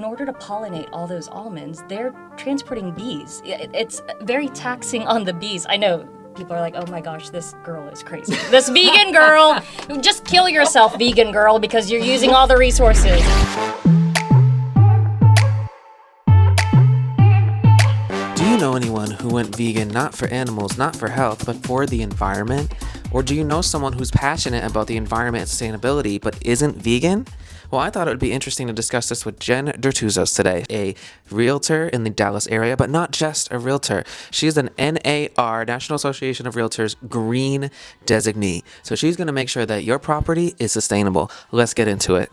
In order to pollinate all those almonds, they're transporting bees. It's very taxing on the bees. I know people are like, oh my gosh, this girl is crazy. This vegan girl, just kill yourself, vegan girl, because you're using all the resources. Do you know anyone who went vegan not for animals, not for health, but for the environment? Or do you know someone who's passionate about the environment and sustainability but isn't vegan? Well, I thought it would be interesting to discuss this with Jen Dertouzos today, a realtor in the Dallas area, but not just a realtor. She's an NAR, National Association of Realtors, Green designee. So she's going to make sure that your property is sustainable. Let's get into it.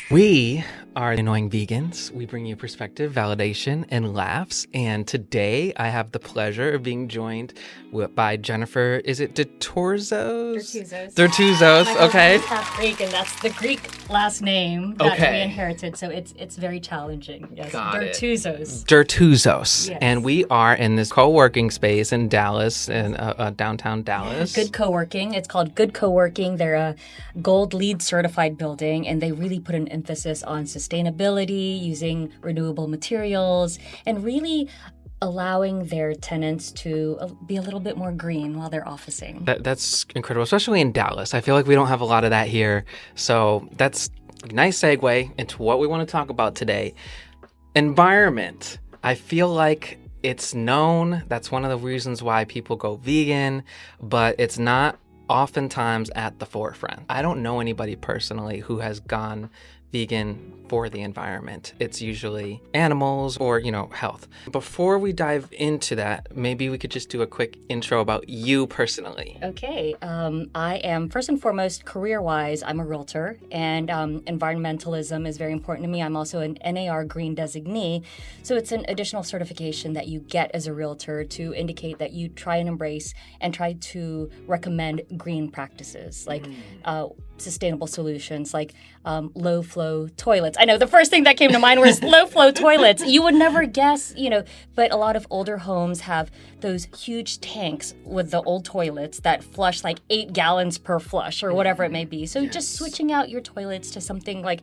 We are Annoying Vegans. We bring you perspective, validation, and laughs. And today I have the pleasure of being joined by Jennifer. Is it Dertouzos? Dertouzos, okay. It's half Greek, and that's the Greek last name that we inherited. So it's very challenging. Yes, Dertouzos. Dertouzos. Yes. And we are in this co-working space in Dallas, in downtown Dallas. Good co-working. It's called Good Co-working. They're a gold LEED certified building, and they really put an emphasis on sustainability, using renewable materials, and really allowing their tenants to be a little bit more green while they're officing. That's incredible, especially in Dallas. I feel like we don't have a lot of that here. So that's a nice segue into what we want to talk about today. Environment. I feel like it's known. That's one of the reasons why people go vegan, but it's not oftentimes at the forefront. I don't know anybody personally who has gone vegan for the environment. It's usually animals or, health. Before we dive into that, maybe we could just do a quick intro about you personally. Okay. I am, first and foremost, career-wise, I'm a realtor, and environmentalism is very important to me. I'm also an NAR Green designee, so it's an additional certification that you get as a realtor to indicate that you try and embrace and try to recommend green practices, like sustainable solutions, like low-flow toilets. I know the first thing that came to mind was low-flow toilets. You would never guess, but a lot of older homes have those huge tanks with the old toilets that flush like 8 gallons per flush or whatever it may be. So just switching out your toilets to something like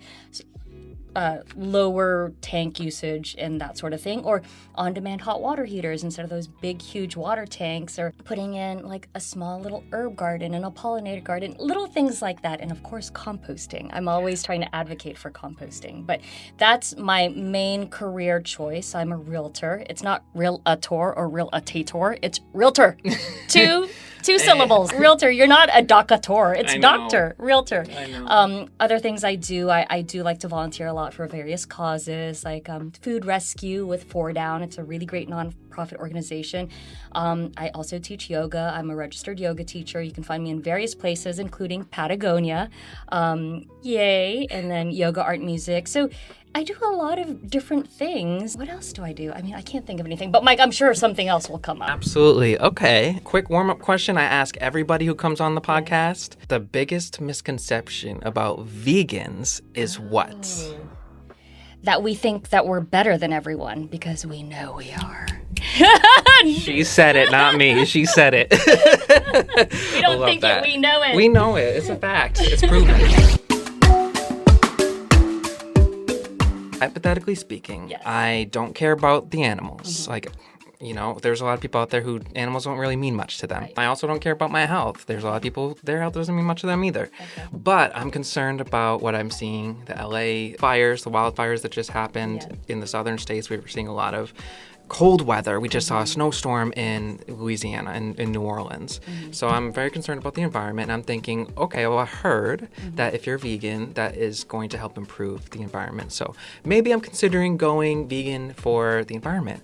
lower tank usage and that sort of thing, or on-demand hot water heaters instead of those big, huge water tanks, or putting in like a small little herb garden and a pollinator garden, little things like that. And of course, composting. I'm always trying to advocate for composting, but that's my main career choice. I'm a realtor. It's not realtor or realtator. It's realtor. Two syllables. Realtor. You're not a docator. It's doctor. Realtor. I know. Other things I do, I do like to volunteer a lot for various causes, like food rescue with 4 Down. It's a really great nonprofit organization. I also teach yoga. I'm a registered yoga teacher. You can find me in various places, including Patagonia. Yay. And then yoga, art, music. So I do a lot of different things. What else do I do? I mean, I can't think of anything, but Mike, I'm sure something else will come up. Absolutely. Okay. Quick warm-up question I ask everybody who comes on the podcast. The biggest misconception about vegans is what? That we think that we're better than everyone because we know we are. She said it, not me. She said it. We don't think it, we know it. We know it. It's a fact. It's proven. Hypothetically speaking, yes. I don't care about the animals. There's a lot of people out there who animals don't really mean much to them. Right. I also don't care about my health. There's a lot of people, their health doesn't mean much to them either. Okay. But I'm concerned about what I'm seeing, the LA fires, the wildfires that just happened in the southern states. We were seeing a lot of cold weather. We just saw a snowstorm in Louisiana and in New Orleans. So I'm very concerned about the environment. And I'm thinking, okay, well, I heard that if you're vegan, that is going to help improve the environment. So maybe I'm considering going vegan for the environment.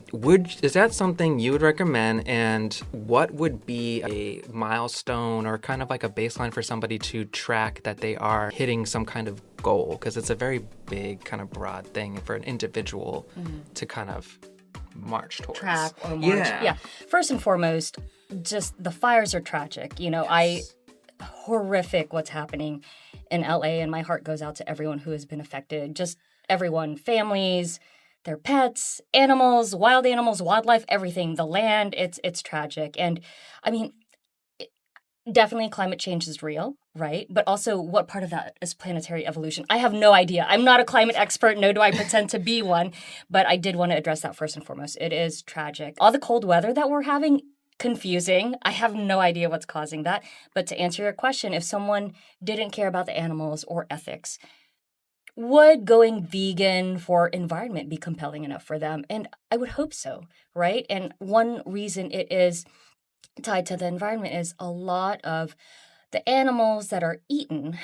Is that something you would recommend? And what would be a milestone or kind of like a baseline for somebody to track that they are hitting some kind of goal? Because it's a very big, kind of broad thing for an individual to kind of march towards. Track or march. Yeah. First and foremost, just the fires are tragic. Horrific what's happening in LA, and my heart goes out to everyone who has been affected. Just everyone, families, their pets, animals, wildlife, everything, the land, it's tragic. And I mean, Definitely climate change is real, right? But also, what part of that is planetary evolution? I have no idea. I'm not a climate expert, nor do I pretend to be one, but I did want to address that first and foremost. It is tragic. All the cold weather that we're having, confusing. I have no idea what's causing that. But to answer your question, if someone didn't care about the animals or ethics, would going vegan for environment be compelling enough for them? And I would hope so, right? And one reason it is tied to the environment is a lot of the animals that are eaten,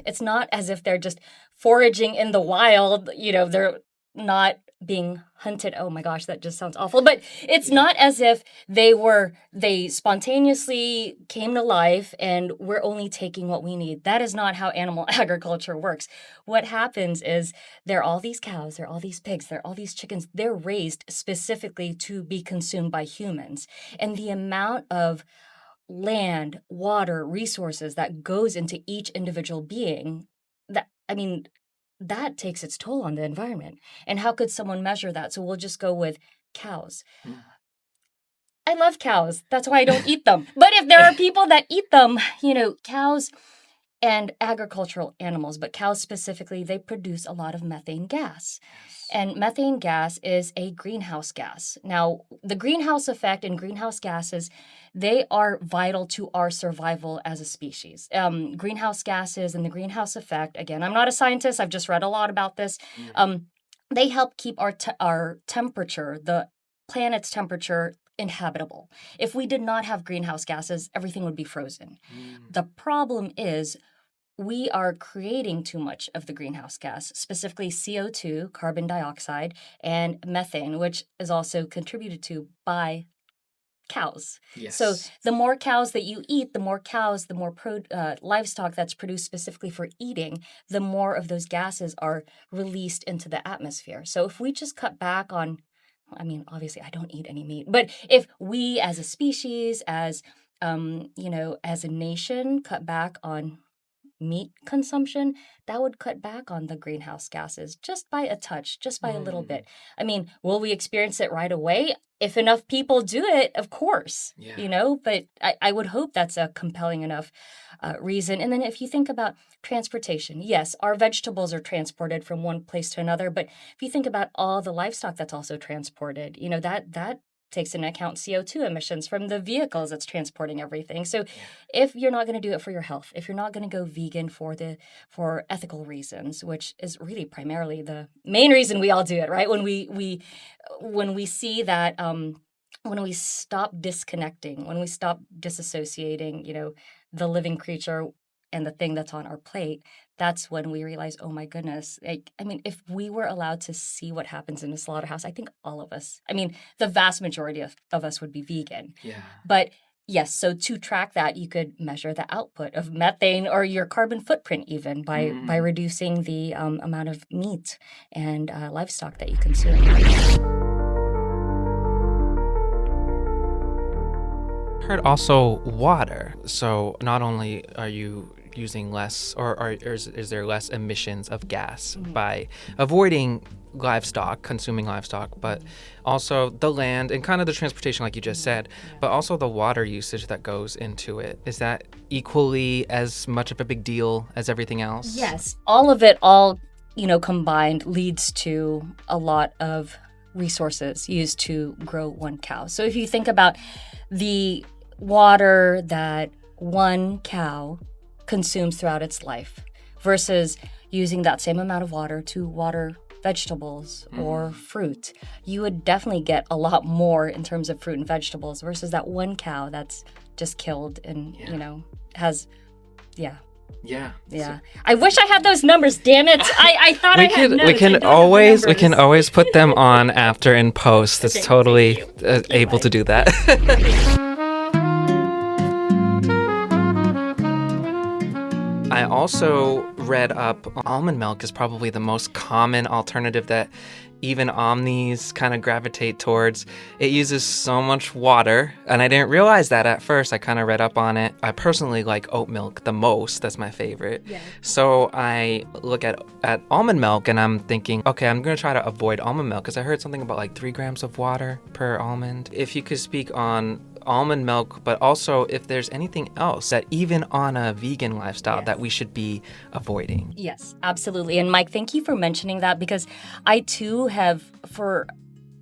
it's not as if they're just foraging in the wild, they're not being hunted. Oh my gosh, that just sounds awful. But it's not as if they spontaneously came to life and we're only taking what we need. That is not how animal agriculture works. What happens is there are all these cows, there are all these pigs, there are all these chickens. They're raised specifically to be consumed by humans. And the amount of land, water, resources that goes into each individual being, that takes its toll on the environment. And how could someone measure that? So we'll just go with cows. I love cows. That's why I don't eat them. But if there are people that eat them, cows and agricultural animals, but cows specifically, they produce a lot of methane gas. And methane gas is a greenhouse gas. Now, the greenhouse effect and greenhouse gases, they are vital to our survival as a species. Greenhouse gases and the greenhouse effect, again, I'm not a scientist, I've just read a lot about this. They help keep our temperature, the planet's temperature, inhabitable. If we did not have greenhouse gases, everything would be frozen. The problem is we are creating too much of the greenhouse gas, specifically CO2, carbon dioxide, and methane, which is also contributed to by cows. Yes. So the more cows that you eat, the more cows, the more livestock that's produced specifically for eating, the more of those gases are released into the atmosphere. So if we just cut back on, obviously I don't eat any meat, but if we as a species, as a nation, cut back on meat consumption, that would cut back on the greenhouse gases just by a touch, just by a little bit. Will we experience it right away? If enough people do it, of course, but I would hope that's a compelling enough reason. And then if you think about transportation, yes, our vegetables are transported from one place to another, but if you think about all the livestock that's also transported, that takes into account CO2 emissions from the vehicles that's transporting everything. So if you're not going to do it for your health, if you're not going to go vegan for ethical reasons, which is really primarily the main reason we all do it, right? When we see that when we stop disconnecting, when we stop disassociating, the living creature and the thing that's on our plate, that's when we realize, oh my goodness, if we were allowed to see what happens in a slaughterhouse, I think all of us, the vast majority of us would be vegan. Yeah. But yes, so to track that, you could measure the output of methane or your carbon footprint even by reducing the amount of meat and livestock that you consume. Heard also water. So not only are you using less, or is there less emissions of gas by avoiding consuming livestock, but also the land and kind of the transportation, like you just said, but also the water usage that goes into it. Is that equally as much of a big deal as everything else? Yes, all of it, combined leads to a lot of resources used to grow one cow. So if you think about the water that one cow consumes throughout its life versus using that same amount of water to water vegetables or fruit, you would definitely get a lot more in terms of fruit and vegetables versus that one cow that's just killed and, has. Yeah. I wish I had those numbers, damn it. I thought I had notes. We can always put them on after in post. It's totally able to do that. I also read up almond milk is probably the most common alternative that even omnis kind of gravitate towards. It uses so much water, and I didn't realize that at first. I kind of read up on it. I personally like oat milk the most. That's my favorite. Yeah. So I look at almond milk, and I'm thinking, okay, I'm going to try to avoid almond milk because I heard something about like 3 grams of water per almond. If you could speak on almond milk, but also if there's anything else that even on a vegan lifestyle that we should be avoiding. Yes, absolutely. And Mike, thank you for mentioning that, because I too have, for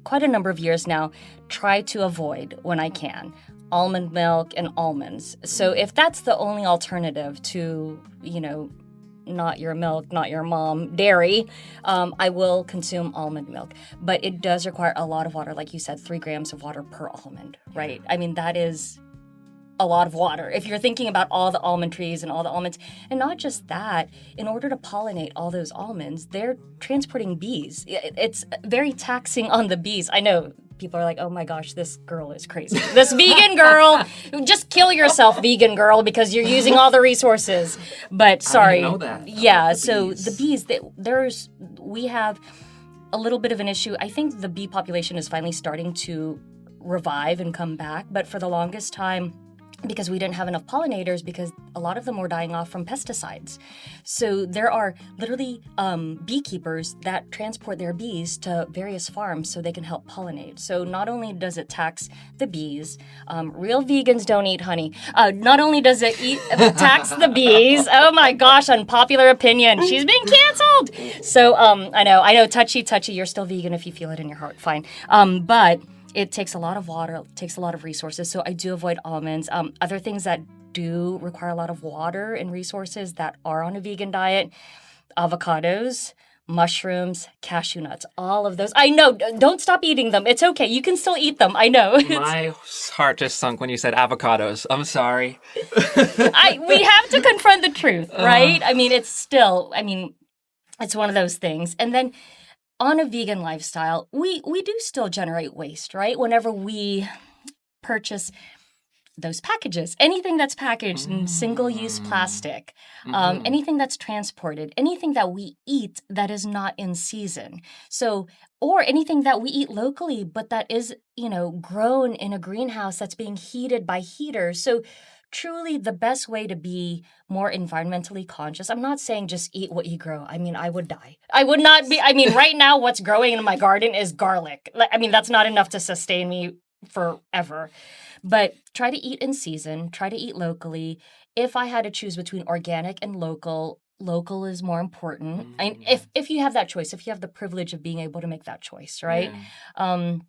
quite a number of years now, tried to avoid, when I can, almond milk and almonds. So if that's the only alternative to, not your milk, not your mom, dairy, I will consume almond milk. But it does require a lot of water. Like you said, 3 grams of water per almond, right? I mean, that is a lot of water. If you're thinking about all the almond trees and all the almonds, and not just that, in order to pollinate all those almonds, they're transporting bees. It's very taxing on the bees. I know people are like, oh my gosh, this girl is crazy. This vegan girl, just kill yourself, vegan girl, because you're using all the resources. But sorry. I didn't know that. Yeah, so the bees, we have a little bit of an issue. I think the bee population is finally starting to revive and come back, but for the longest time, because we didn't have enough pollinators, because a lot of them were dying off from pesticides. So there are literally beekeepers that transport their bees to various farms so they can help pollinate. So not only does it tax the bees, real vegans don't eat honey. Not only does it tax the bees, oh my gosh, unpopular opinion, she's been canceled. So I know, touchy, you're still vegan if you feel it in your heart, fine. But it takes a lot of water, it takes a lot of resources, so I do avoid almonds. Other things that do require a lot of water and resources that are on a vegan diet, avocados, mushrooms, cashew nuts, all of those. I know, don't stop eating them. It's okay, you can still eat them, I know. My heart just sunk when you said avocados. I'm sorry. We have to confront the truth, right? It's one of those things. And then on a vegan lifestyle, we do still generate waste, right? Whenever we purchase those packages, anything that's packaged in single-use plastic, anything that's transported, anything that we eat that is not in season. So, or anything that we eat locally, but that is, grown in a greenhouse that's being heated by heaters. So truly the best way to be more environmentally conscious. I'm not saying just eat what you grow. I mean, I would die. I would not be. Right now what's growing in my garden is garlic. That's not enough to sustain me forever. But try to eat in season, try to eat locally. If I had to choose between organic and local is more important. If you have that choice, if you have the privilege of being able to make that choice, right? Yeah.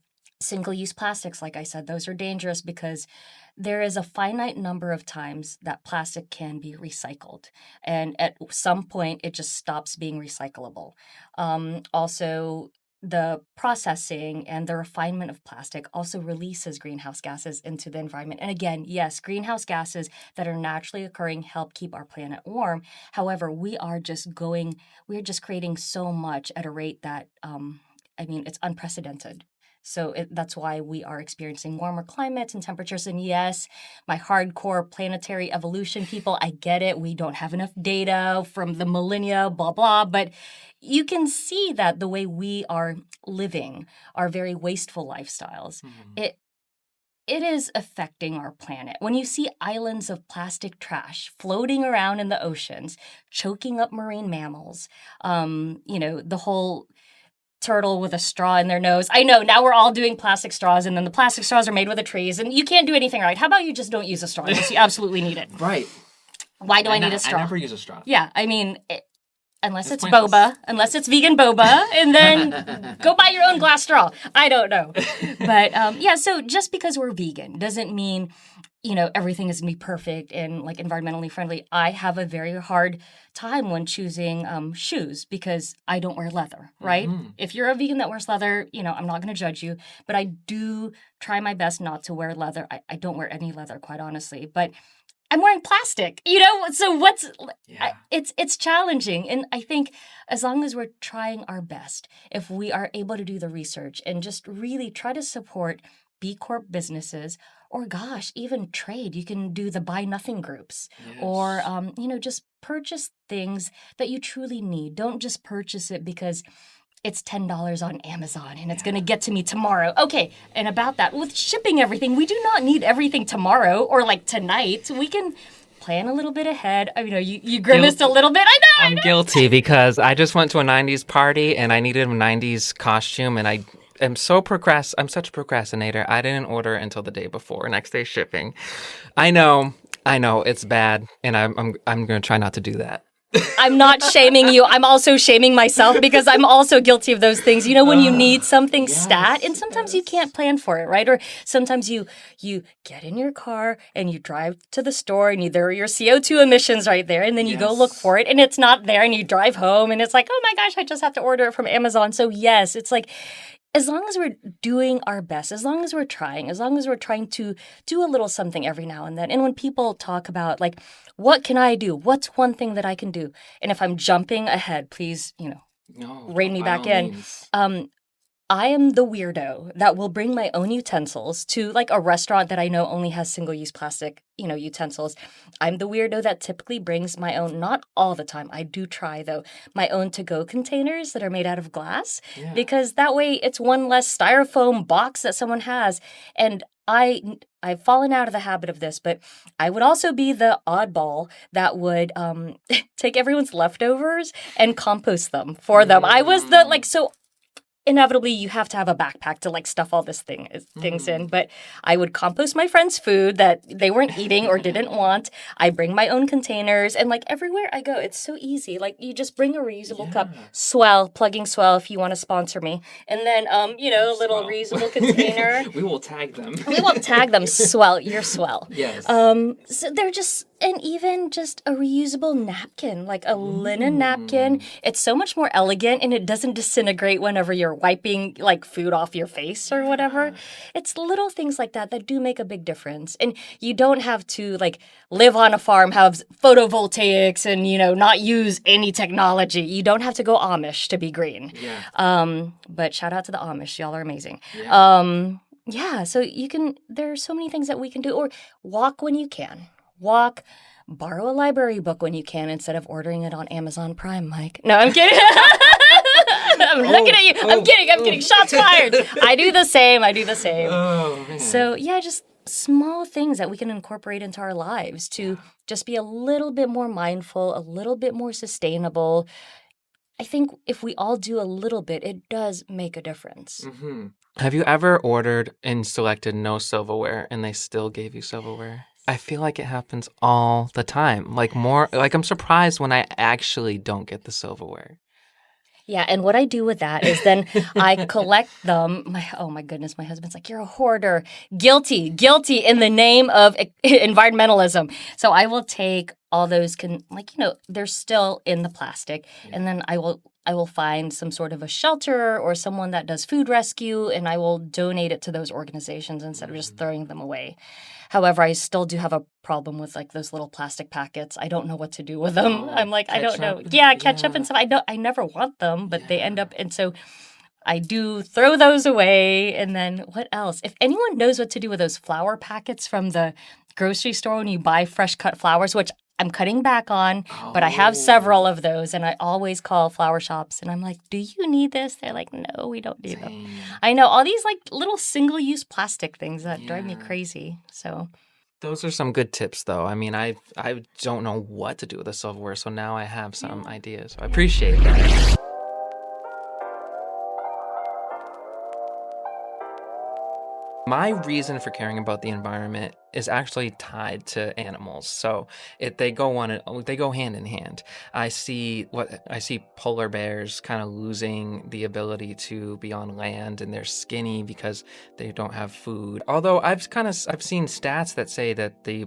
Single-use plastics, like I said, those are dangerous because there is a finite number of times that plastic can be recycled. And at some point, it just stops being recyclable. Also, the processing and the refinement of plastic also releases greenhouse gases into the environment. And again, yes, greenhouse gases that are naturally occurring help keep our planet warm. However, we're just creating so much at a rate that, it's unprecedented. So that's why we are experiencing warmer climates and temperatures. And yes, my hardcore planetary evolution people, I get it. We don't have enough data from the millennia, blah, blah. But you can see that the way we are living our very wasteful lifestyles, it is affecting our planet. When you see islands of plastic trash floating around in the oceans, choking up marine mammals, the whole turtle with a straw in their nose. I know, now we're all doing plastic straws, and then the plastic straws are made with the trees, and you can't do anything right. How about you just don't use a straw unless you absolutely need it? Right. Why do I need a straw? I never use a straw. Yeah, unless it's boba, unless it's vegan boba, and then go buy your own glass straw. I don't know. But so just because we're vegan doesn't mean, everything is going to be perfect and environmentally friendly. I have a very hard time when choosing shoes because I don't wear leather, right? If you're a vegan that wears leather, I'm not going to judge you, but I do try my best not to wear leather. I don't wear any leather, quite honestly, but I'm wearing plastic, so it's challenging. And I think as long as we're trying our best, if we are able to do the research and just really try to support B Corp businesses, or gosh, even trade, you can do the buy nothing groups, or, just purchase things that you truly need. Don't just purchase it because it's $10 on Amazon and it's going to get to me tomorrow. Okay, and about that, with shipping everything, we do not need everything tomorrow or tonight. We can plan a little bit ahead. You grimaced a little bit. I know. I'm guilty because I just went to a 90s party and I needed a 90s costume and I I'm such a procrastinator. I didn't order until the day before, next day shipping. I know, it's bad, and I'm going to try not to do that. I'm not shaming you. I'm also shaming myself because I'm also guilty of those things. You know, when you need something stat, and sometimes you can't plan for it, right? Or sometimes you get in your car and you drive to the store and there are your CO2 emissions right there, and then you go look for it and it's not there, and you drive home and it's like, oh my gosh, I just have to order it from Amazon. So yes, it's like, as long as we're doing our best, as long as we're trying to do a little something every now and then. And when people talk about like, what can I do? What's one thing that I can do? And if I'm jumping ahead, please, rein me back in. I am the weirdo that will bring my own utensils to like a restaurant that I know only has single-use plastic, utensils. I'm the weirdo that typically brings my own, not all the time, I do try though, my own to-go containers that are made out of glass, because that way it's one less styrofoam box that someone has. And I've fallen out of the habit of this, but I would also be the oddball that would take everyone's leftovers and compost them for them. I was the so inevitably you have to have a backpack to like stuff all this things in, but I would compost my friends' food that they weren't eating or didn't want. I bring my own containers, and like everywhere I go, it's so easy. Like you just bring a reusable cup. Plugging Swell if you want to sponsor me. And then a little reusable container. We will tag them. Swell, you're swell. Yes. So they're just, and even just a reusable napkin, like a linen napkin. It's so much more elegant, and it doesn't disintegrate whenever you're wiping like food off your face or whatever. It's little things like that do make a big difference. And you don't have to like live on a farm, have photovoltaics, and not use any technology. You don't have to go Amish to be green. But shout out to the Amish, y'all are amazing. So there are so many things that we can do. Or walk when you can. Borrow a library book when you can instead of ordering it on Amazon Prime, Mike. No, I'm kidding. I'm looking at you. I'm kidding. Shots fired. I do the same. Oh, man. So just small things that we can incorporate into our lives to just be a little bit more mindful, a little bit more sustainable. I think if we all do a little bit, it does make a difference. Mm-hmm. Have you ever ordered and selected no silverware and they still gave you silverware? I feel like it happens all the time. I'm surprised when I actually don't get the silverware. Yeah, and what I do with that is then I collect them. Oh my goodness, my husband's like, you're a hoarder. Guilty in the name of environmentalism. So I will take all those, they're still in the plastic, and then I will find some sort of a shelter or someone that does food rescue, and I will donate it to those organizations instead of just throwing them away. However, I still do have a problem with like those little plastic packets. I don't know what to do with them. I'm like, I don't know. Yeah, ketchup and stuff. I never want them, but they end up, and so I do throw those away. And then what else? If anyone knows what to do with those flower packets from the grocery store when you buy fresh cut flowers, which I'm cutting back on, but I have several of those, and I always call flower shops, and I'm like, do you need this? They're like, no, we don't need them. I know, all these like little single-use plastic things that drive me crazy, so. Those are some good tips, though. I mean, I don't know what to do with the silverware, so now I have some ideas. I appreciate that. My reason for caring about the environment is actually tied to animals. So they go hand in hand. I see polar bears kind of losing the ability to be on land, and they're skinny because they don't have food. Although I've seen stats that say that the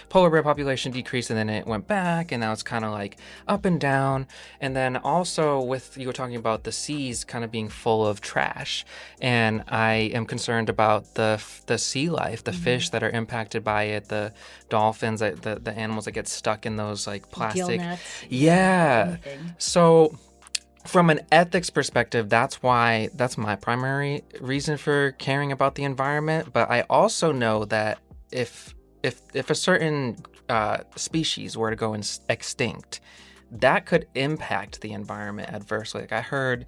polar bear population decreased and then it went back, and now it's kind of like up and down. And then also you were talking about the seas kind of being full of trash, and I am concerned about the sea life, the fish that are impacted by it, the dolphins, the animals that get stuck in those like plastic. Gill nets. Anything. So from an ethics perspective, that's my primary reason for caring about the environment. But I also know that if a certain species were to go extinct, that could impact the environment adversely. Like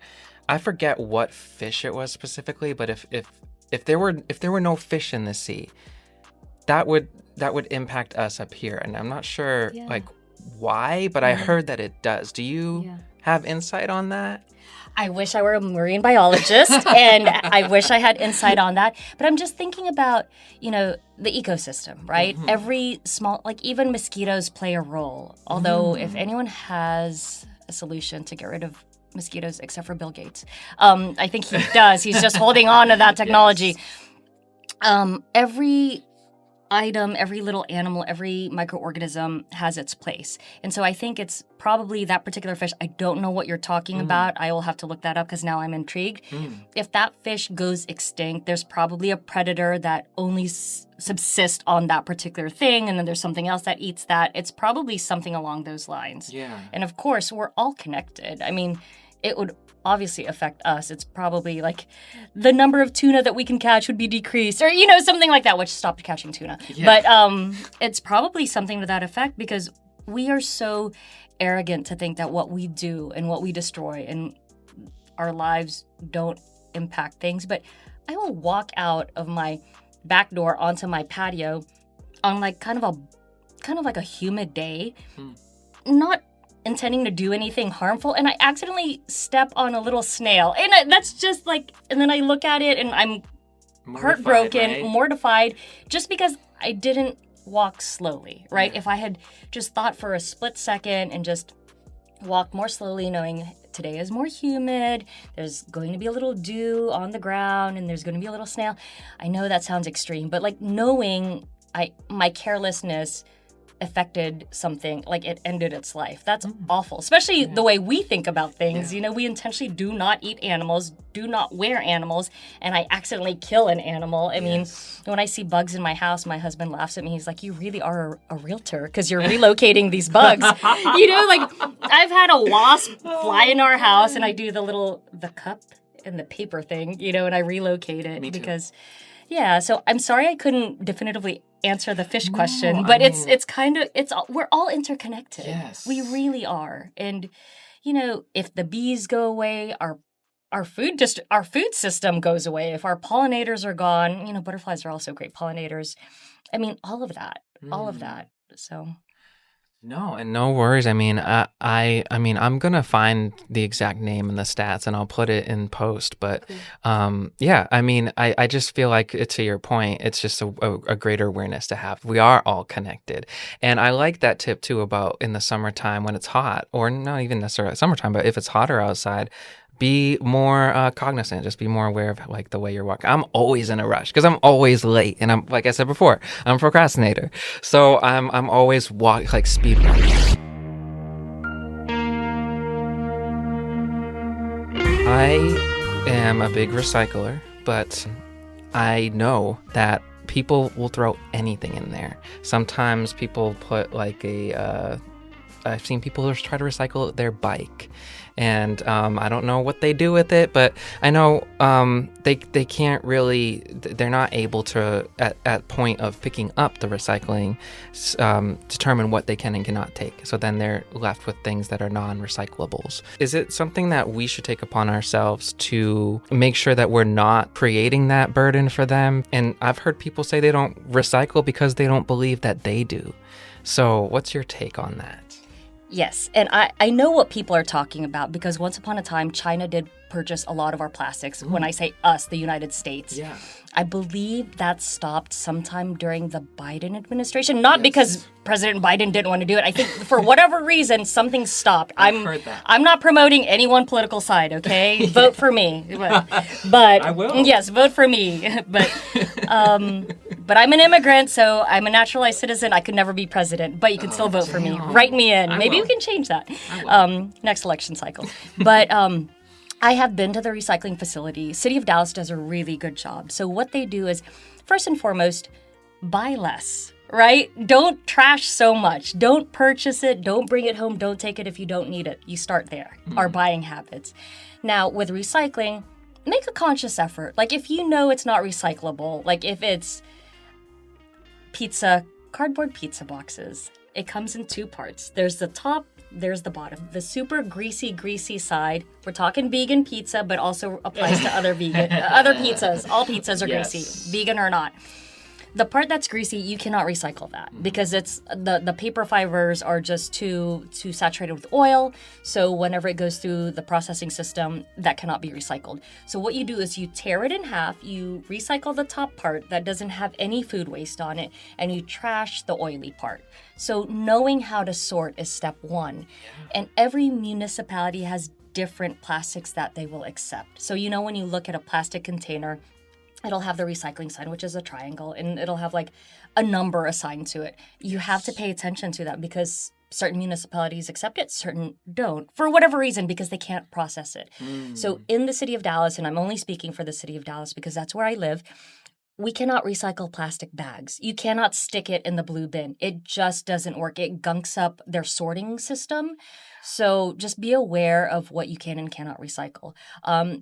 I forget what fish it was specifically, but if there were no fish in the sea, that would impact us up here, and I'm not sure like why, but I heard that it does. Do you have insight on that? I wish I were a marine biologist and I wish I had insight on that. But I'm just thinking about, the ecosystem, right? Every small, like even mosquitoes play a role. Although if anyone has a solution to get rid of mosquitoes, except for Bill Gates, I think he does. He's just holding on to that technology. Yes. Every item, every little animal, every microorganism has its place. And so I think it's probably that particular fish. I don't know what you're talking about. I will have to look that up because now I'm intrigued. If that fish goes extinct, there's probably a predator that only subsists on that particular thing, and then there's something else that eats that. It's probably something along those lines. Yeah. And of course, we're all connected. I mean, it would obviously affect us. It's probably like the number of tuna that we can catch would be decreased or, something like that, which stopped catching tuna. Yeah. But it's probably something to that effect because we are so arrogant to think that what we do and what we destroy and our lives don't impact things. But I will walk out of my back door onto my patio on like kind of like a humid day, not intending to do anything harmful, and I accidentally step on a little snail, and that's just like, and then I look at it and I'm heartbroken, right? Mortified, just because I didn't walk slowly, right? If I had just thought for a split second and just walked more slowly, knowing today is more humid, there's going to be a little dew on the ground, and there's going to be a little snail. I know that sounds extreme, but like knowing my carelessness affected something, like it ended its life. That's awful, especially the way we think about things. We intentionally do not eat animals, do not wear animals, and I accidentally kill an animal. I mean, when I see bugs in my house, my husband laughs at me. He's like, you really are a realtor because you're relocating these bugs. Like I've had a wasp fly in our house and I do the cup and the paper thing, and I relocate it because so I'm sorry I couldn't definitively answer the fish question, but we're all interconnected. Yes. We really are. And, if the bees go away, our food system goes away. If our pollinators are gone, butterflies are also great pollinators. I mean, all of that. So. No, and no worries. I mean, I'm gonna find the exact name and the stats, and I'll put it in post. But, I just feel like, to your point, it's just a greater awareness to have. We are all connected, and I like that tip too about in the summertime when it's hot, or not even necessarily summertime, but if it's hotter outside. Be more cognizant. Just be more aware of like the way you're walking. I'm always in a rush because I'm always late, and I'm like I said before, I'm a procrastinator. So I'm always speed running. I am a big recycler, but I know that people will throw anything in there. Sometimes people put I've seen people just try to recycle their bike. And I don't know what they do with it, but I know they can't really, they're not able to, at point of picking up the recycling, determine what they can and cannot take. So then they're left with things that are non-recyclables. Is it something that we should take upon ourselves to make sure that we're not creating that burden for them? And I've heard people say they don't recycle because they don't believe that they do. So what's your take on that? Yes, and I know what people are talking about because once upon a time, China did purchase a lot of our plastics. When I say us, the United States. Yeah. I believe that stopped sometime during the Biden administration. Not because President Biden didn't want to do it. I think for whatever reason, something stopped. I've heard that. I'm not promoting any one political side, okay? Vote for me. But I will. Yes, vote for me. But I'm an immigrant, so I'm a naturalized citizen. I could never be president, but you can still vote for me. Write me in. Maybe we can change that next election cycle. But I have been to the recycling facility. City of Dallas does a really good job. So what they do is, first and foremost, buy less, right? Don't trash so much. Don't purchase it. Don't bring it home. Don't take it if you don't need it. You start there, our buying habits. Now, with recycling, make a conscious effort. Like if you know it's not recyclable, like if it's cardboard pizza boxes, it comes in two parts. There's the top, there's the bottom. The super greasy side. We're talking vegan pizza, but also applies to other pizzas. All pizzas are greasy, vegan or not. The part that's greasy, you cannot recycle that because it's the paper fibers are just too saturated with oil. So whenever it goes through the processing system, that cannot be recycled. So what you do is you tear it in half, you recycle the top part that doesn't have any food waste on it, and you trash the oily part. So knowing how to sort is step one. And every municipality has different plastics that they will accept. So when you look at a plastic container, it'll have the recycling sign, which is a triangle, and it'll have like a number assigned to it. You have to pay attention to that because certain municipalities accept it, certain don't, for whatever reason, because they can't process it. So in the city of Dallas, and I'm only speaking for the city of Dallas because that's where I live, we cannot recycle plastic bags. You cannot stick it in the blue bin. It just doesn't work. It gunks up their sorting system. So just be aware of what you can and cannot recycle.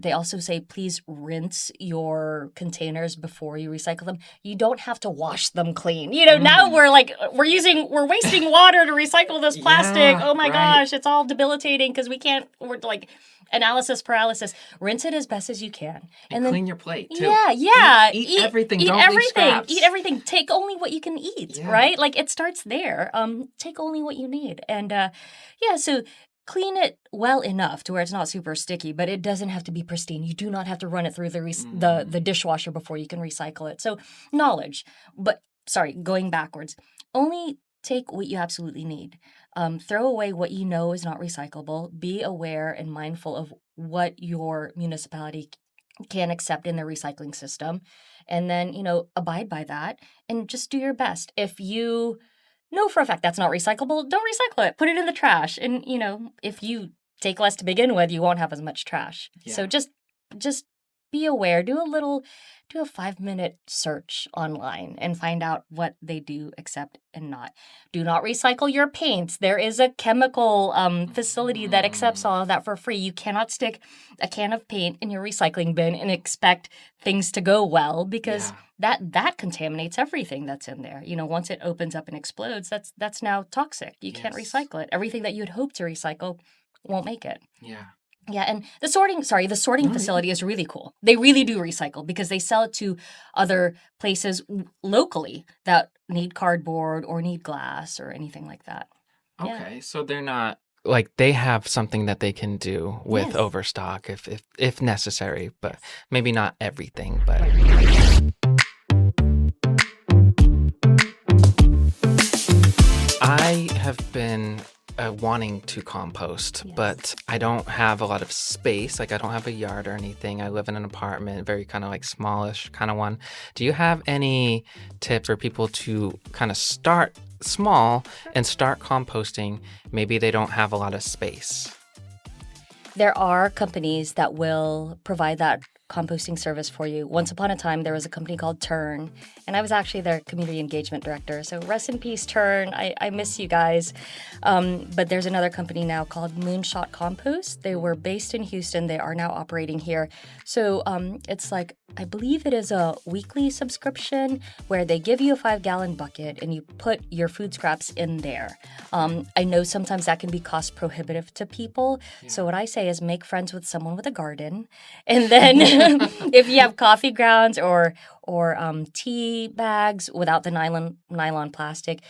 They also say, please rinse your containers before you recycle them. You don't have to wash them clean. Now we're wasting water to recycle this plastic. Oh my gosh, it's all debilitating because we're like analysis paralysis. Rinse it as best as you can. And then clean your plate too. Yeah. Eat everything. Eat Don't everything. leave scraps. Eat everything. Take only what you can eat, right? Like it starts there. Take only what you need. And so clean it well enough to where it's not super sticky, but it doesn't have to be pristine. You do not have to run it through the dishwasher before you can recycle it. So knowledge. But going backwards. Only take what you absolutely need. Throw away what you know is not recyclable. Be aware and mindful of what your municipality can accept in their recycling system. And then, abide by that and just do your best. If you know for a fact that's not recyclable, don't recycle it. Put it in the trash. And, if you take less to begin with, you won't have as much trash. Yeah. So just be aware. Do a 5-minute search online and find out what they do accept and not. Do not recycle your paints. There is a chemical facility that accepts all of that for free. You cannot stick a can of paint in your recycling bin and expect things to go well because that contaminates everything that's in there. Once it opens up and explodes, that's now toxic. You can't recycle it. Everything that you had hoped to recycle won't make it. Yeah. Yeah, and the sorting facility is really cool. They really do recycle because they sell it to other places locally that need cardboard or need glass or anything like that. Okay, so they're not like they have something that they can do with overstock if necessary, but maybe not everything, but I have been wanting to compost, but I don't have a lot of space. Like I don't have a yard or anything. I live in an apartment, very kind of like smallish kind of one. Do you have any tips for people to kind of start small and start composting? Maybe they don't have a lot of space. There are companies that will provide that composting service for you. Once upon a time, there was a company called Turn, and I was actually their community engagement director. So rest in peace, Turn. I miss you guys. But there's another company now called Moonshot Compost. They were based in Houston. They are now operating here. So it's like, I believe it is a weekly subscription where they give you a 5-gallon bucket and you put your food scraps in there. I know sometimes that can be cost prohibitive to people. Yeah. So what I say is make friends with someone with a garden. And then if you have coffee grounds or tea bags without the nylon plastic,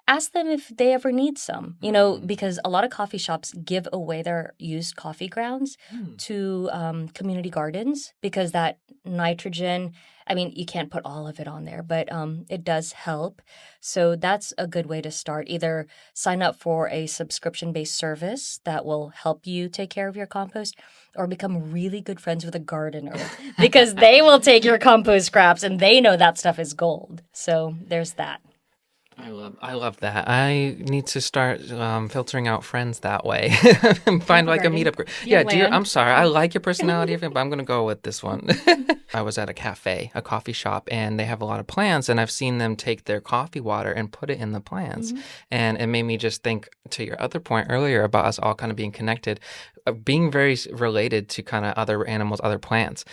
ask them if they ever need some, because a lot of coffee shops give away their used coffee grounds to community gardens because that nitrogen, you can't put all of it on there, but it does help. So that's a good way to start. Either sign up for a subscription-based service that will help you take care of your compost or become really good friends with a gardener because they will take your compost scraps and they know that stuff is gold. So there's that. I love that. I need to start filtering out friends that way. Find like a meetup group. I'm sorry. I like your personality, but I'm going to go with this one. I was at a coffee shop, and they have a lot of plants, and I've seen them take their coffee water and put it in the plants. Mm-hmm. And it made me just think to your other point earlier about us all kind of being connected, being very related to kind of other animals, other plants.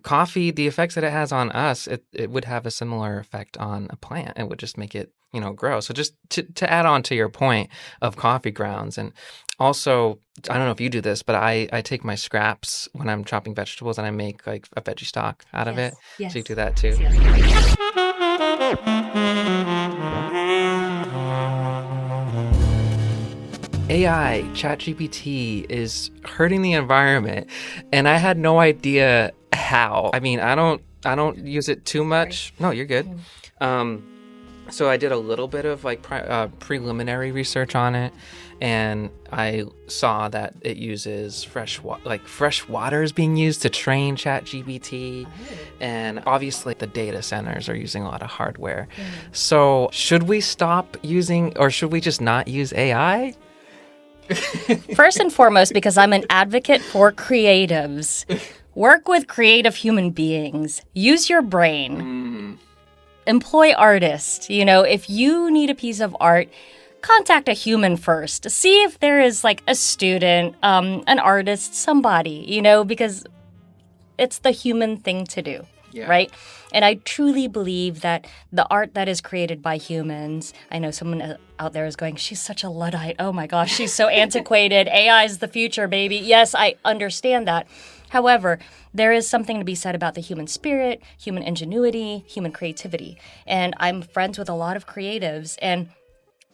Coffee, the effects that it has on us, it would have a similar effect on a plant. It would just make it, grow. So just to add on to your point of coffee grounds, and Also, I don't know if you do this, but I take my scraps when I'm chopping vegetables and I make like a veggie stock out of it. Yes. So you do that too. Yes. AI, ChatGPT is hurting the environment, and I had no idea how. I mean, I don't use it too much. No, you're good. So I did a little bit of like preliminary research on it, and I saw that it uses fresh water is being used to train ChatGPT, and obviously the data centers are using a lot of hardware. So should we stop using, or should we just not use AI? First and foremost, because I'm an advocate for creatives, work with creative human beings. Use your brain. Employ artists. You know, if you need a piece of art, contact a human first. See if there is like a student, an artist, somebody, you know, because it's the human thing to do. Yeah. Right? And I truly believe that the art that is created by humans, I know someone out there is going, she's such a Luddite. Oh my gosh, she's so antiquated. AI is the future, baby. Yes, I understand that. However, there is something to be said about the human spirit, human ingenuity, human creativity. And I'm friends with a lot of creatives, and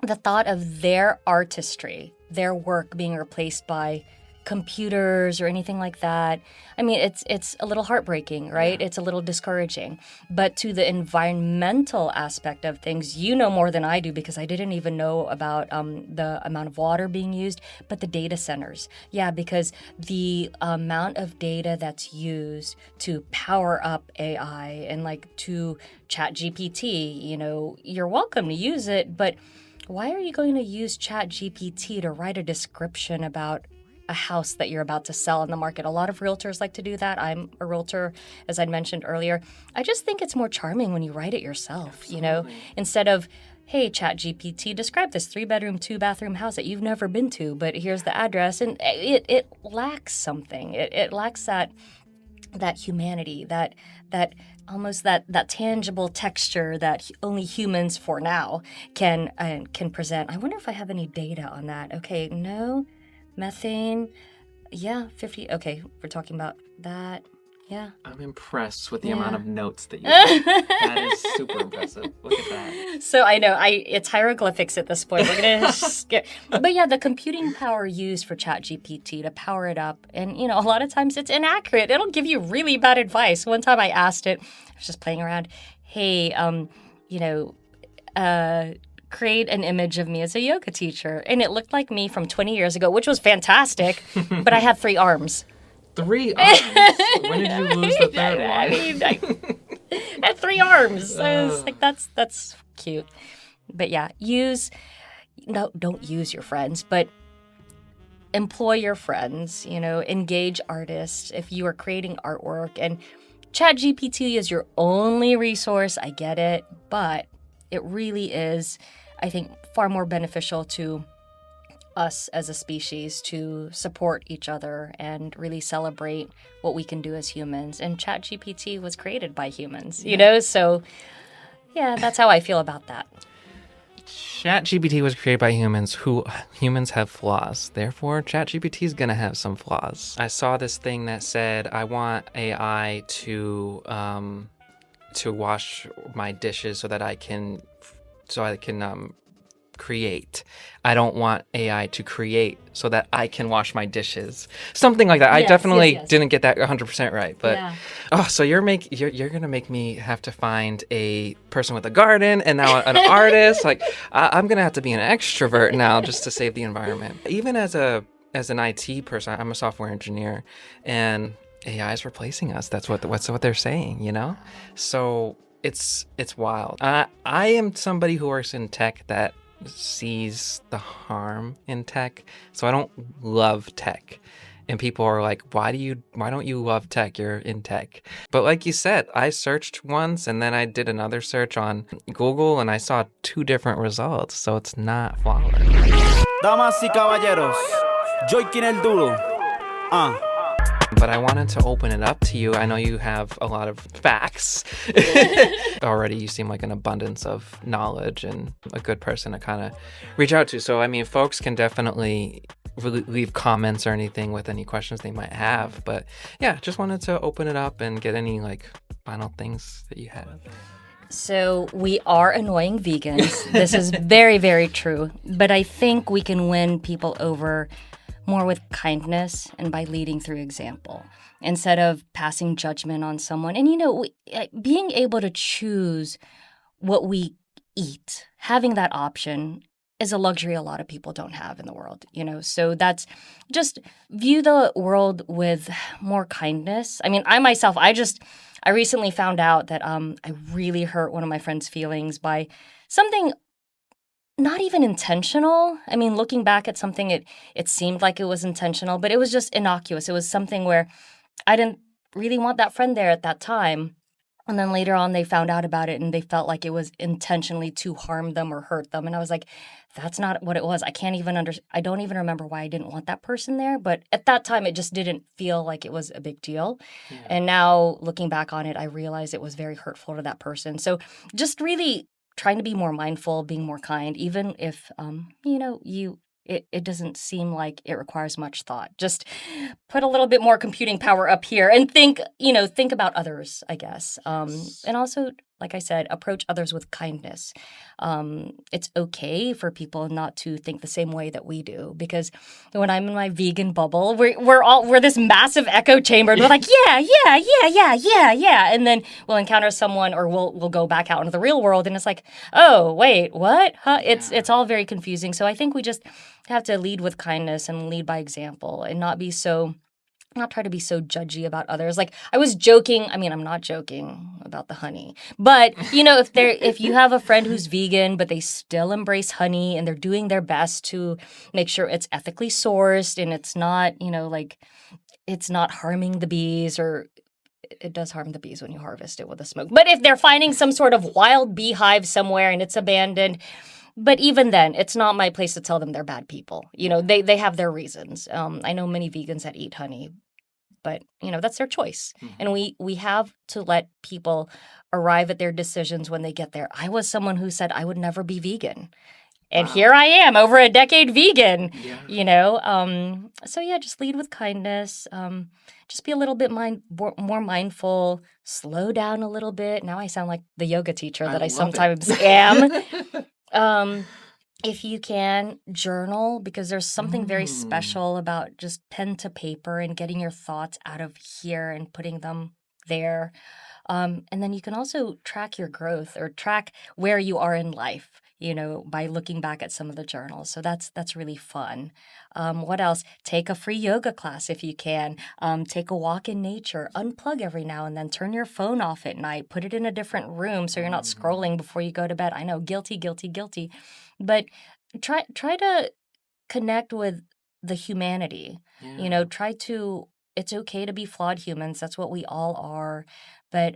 the thought of their artistry, their work being replaced by computers or anything like that, I mean, it's a little heartbreaking, right? It's a little discouraging. But to the environmental aspect of things, you know more than I do, because I didn't even know about the amount of water being used, but the data centers. Yeah, because the amount of data that's used to power up AI and like to ChatGPT, you know, you're welcome to use it, but why are you going to use ChatGPT to write a description about a house that you're about to sell on the market? A lot of realtors like to do that. I'm a realtor, as I'd mentioned earlier. I just think it's more charming when you write it yourself, you know, instead of, hey, ChatGPT, describe this 3-bedroom, 2-bathroom house that you've never been to, but here's the address. And it lacks something. It lacks that humanity, that almost that tangible texture that only humans for now can present. I wonder if I have any data on that. Okay, no. Methane, yeah, 50. Okay, we're talking about that. Yeah. I'm impressed with the amount of notes that you have. That is super impressive. Look at that. So I know it's hieroglyphics at this point. We're gonna skip. But yeah, the computing power used for ChatGPT to power it up, and you know, a lot of times it's inaccurate. It'll give you really bad advice. One time I asked it, I was just playing around. Hey, you know, create an image of me as a yoga teacher. And it looked like me from 20 years ago, which was fantastic, but I had 3 arms. 3 arms? When did you lose the third one? I mean, I had 3 arms. I was like, that's cute. But yeah, don't use your friends, but employ your friends, you know, engage artists if you are creating artwork. And ChatGPT is your only resource. I get it, but it really is, I think, far more beneficial to us as a species to support each other and really celebrate what we can do as humans. And ChatGPT was created by humans, you know? So, yeah, that's how I feel about that. ChatGPT was created by humans. Humans have flaws. Therefore, ChatGPT is going to have some flaws. I saw this thing that said, I want AI to wash my dishes so I can create. I don't want AI to create so that I can wash my dishes. Something like that. Yes, I definitely didn't get that 100% right. But so you're gonna make me have to find a person with a garden and now an artist. Like I'm gonna have to be an extrovert now just to save the environment. Even as an IT person, I'm a software engineer, and AI is replacing us. That's what they're saying, you know? So it's wild. I am somebody who works in tech that sees the harm in tech. So I don't love tech. And people are like, why don't you love tech? You're in tech. But like you said, I searched once and then I did another search on Google and I saw 2 different results. So it's not flawless. Damas y caballeros, Joaquin el Duro. But I wanted to open it up to you. I know you have a lot of facts. Already you seem like an abundance of knowledge and a good person to kind of reach out to. So, I mean, folks can definitely really leave comments or anything with any questions they might have. But yeah, just wanted to open it up and get any like final things that you had. So we are annoying vegans. This is very, very true. But I think we can win people over more with kindness and by leading through example instead of passing judgment on someone. And, being able to choose what we eat, having that option is a luxury a lot of people don't have in the world, So that's just view the world with more kindness. I mean, I recently found out that I really hurt one of my friend's feelings by something not even intentional. I mean, looking back at something, it seemed like it was intentional, but it was just innocuous. It was something where I didn't really want that friend there at that time. And then later on, they found out about it and they felt like it was intentionally to harm them or hurt them. And I was like, that's not what it was. I don't even remember why I didn't want that person there. But at that time, it just didn't feel like it was a big deal. Yeah. And now looking back on it, I realized it was very hurtful to that person. So just really trying to be more mindful, being more kind, even if, it doesn't seem like it requires much thought. Just put a little bit more computing power up here and think about others, I guess. And also, like I said, approach others with kindness. It's okay for people not to think the same way that we do, because when I'm in my vegan bubble, we're this massive echo chamber. And we're like, yeah. And then we'll encounter someone or we'll go back out into the real world and it's like, oh, wait, what? Huh? It's all very confusing. So I think we just have to lead with kindness and lead by example and not try to be so judgy about others. Like I was joking. I mean, I'm not joking about the honey, but if you have a friend who's vegan, but they still embrace honey and they're doing their best to make sure it's ethically sourced and it's not, it's not harming the bees, or it does harm the bees when you harvest it with a smoke. But if they're finding some sort of wild beehive somewhere and it's abandoned, but even then, it's not my place to tell them they're bad people. They have their reasons. I know many vegans that eat honey, but that's their choice. Mm-hmm. And we have to let people arrive at their decisions when they get there. I was someone who said I would never be vegan. And Here I am, over a decade vegan, So yeah, just lead with kindness. Just be a little bit more mindful. Slow down a little bit. Now I sound like the yoga teacher that I sometimes am. If you can, journal, because there's something very special about just pen to paper and getting your thoughts out of here and putting them there. And then you can also track your growth or track where you are in life, by looking back at some of the journals. So that's really fun. What else? Take a free yoga class if you can. Take a walk in nature. Unplug every now and then. Turn your phone off at night. Put it in a different room so you're not scrolling before you go to bed. I know, guilty. But try to connect with the humanity. Yeah. It's okay to be flawed humans. That's what we all are. But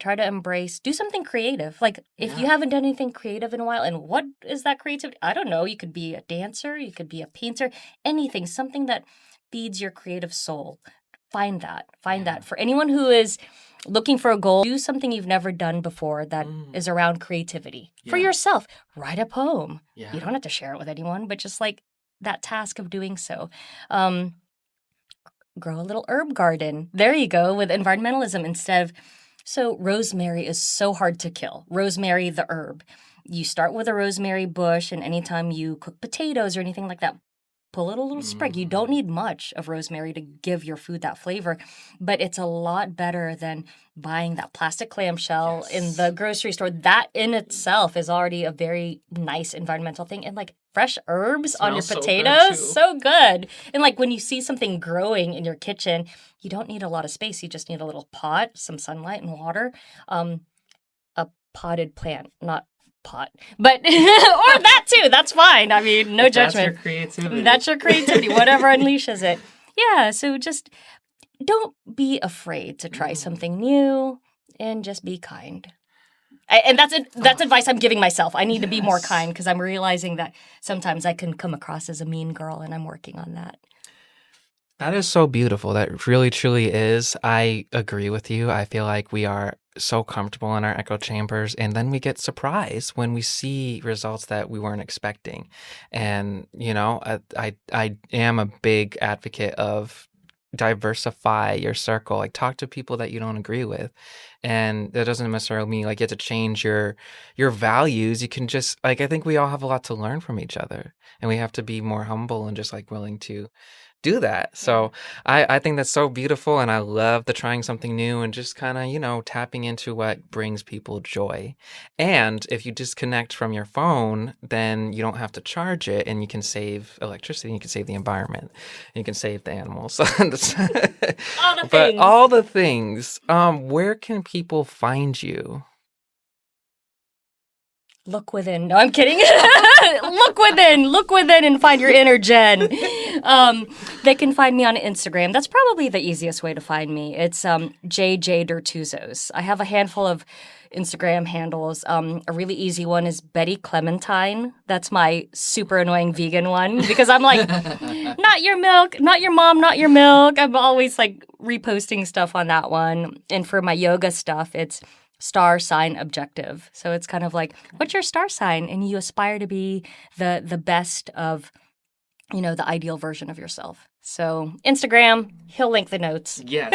try to embrace, do something creative. Like if you haven't done anything creative in a while, and what is that creativity? I don't know. You could be a dancer, you could be a painter, anything, something that feeds your creative soul. Find that. For anyone who is looking for a goal, do something you've never done before that is around creativity. For yourself, write a poem. Yeah. You don't have to share it with anyone, but just like that task of doing so. Grow a little herb garden. There you go, with environmentalism So rosemary is so hard to kill. Rosemary, the herb. You start with a rosemary bush, and anytime you cook potatoes or anything like that, pull it a little sprig. You don't need much of rosemary to give your food that flavor, but it's a lot better than buying that plastic clamshell in the grocery store. That in itself is already a very nice environmental thing. And like fresh herbs on your potatoes, so good. And like when you see something growing in your kitchen, you don't need a lot of space. You just need a little pot, some sunlight and water, a potted plant, not pot, but or that too. That's fine. I mean, no judgment. That's your creativity. Whatever unleashes it. Yeah. So just don't be afraid to try something new, and just be kind. And that's advice I'm giving myself. I need to be more kind, because I'm realizing that sometimes I can come across as a mean girl, and I'm working on that. That is so beautiful. That really truly is. I agree with you. I feel like we are so comfortable in our echo chambers, and then we get surprised when we see results that we weren't expecting. And I am a big advocate of diversify your circle. Like, talk to people that you don't agree with, and that doesn't necessarily mean like you have to change your values. You can just, like, I think we all have a lot to learn from each other, and we have to be more humble and just like willing to do that. So I think that's so beautiful, and I love the trying something new and just kind of, tapping into what brings people joy. And if you disconnect from your phone, then you don't have to charge it, and you can save electricity, and you can save the environment, and you can save the animals. All the But things. all the things, where can people find you? Look within. No, I'm kidding. Look within and find your inner Jen. They can find me on Instagram. That's probably the easiest way to find me. It's JJ Dertouzos. I have a handful of Instagram handles. A really easy one is Betty Clementine. That's my super annoying vegan one because I'm like, not your milk, not your mom, not your milk. I'm always like reposting stuff on that one. And for my yoga stuff, it's star sign objective. So it's kind of like, what's your star sign? And you aspire to be the best of, the ideal version of yourself. So Instagram, he'll link the notes. Yes.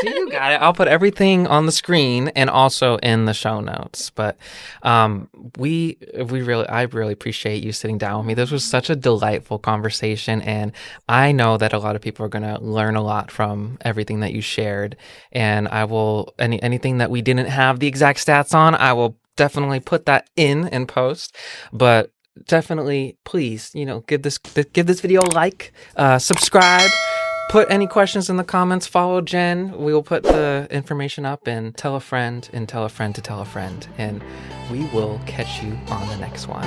See, you got it. I'll put everything on the screen and also in the show notes. But I really appreciate you sitting down with me. This was such a delightful conversation, and I know that a lot of people are going to learn a lot from everything that you shared. And I will anything that we didn't have the exact stats on, I will definitely put that in post. But definitely, please, give this video a like, subscribe, put any questions in the comments, follow Jen. We will put the information up, and tell a friend, and tell a friend to tell a friend, and we will catch you on the next one.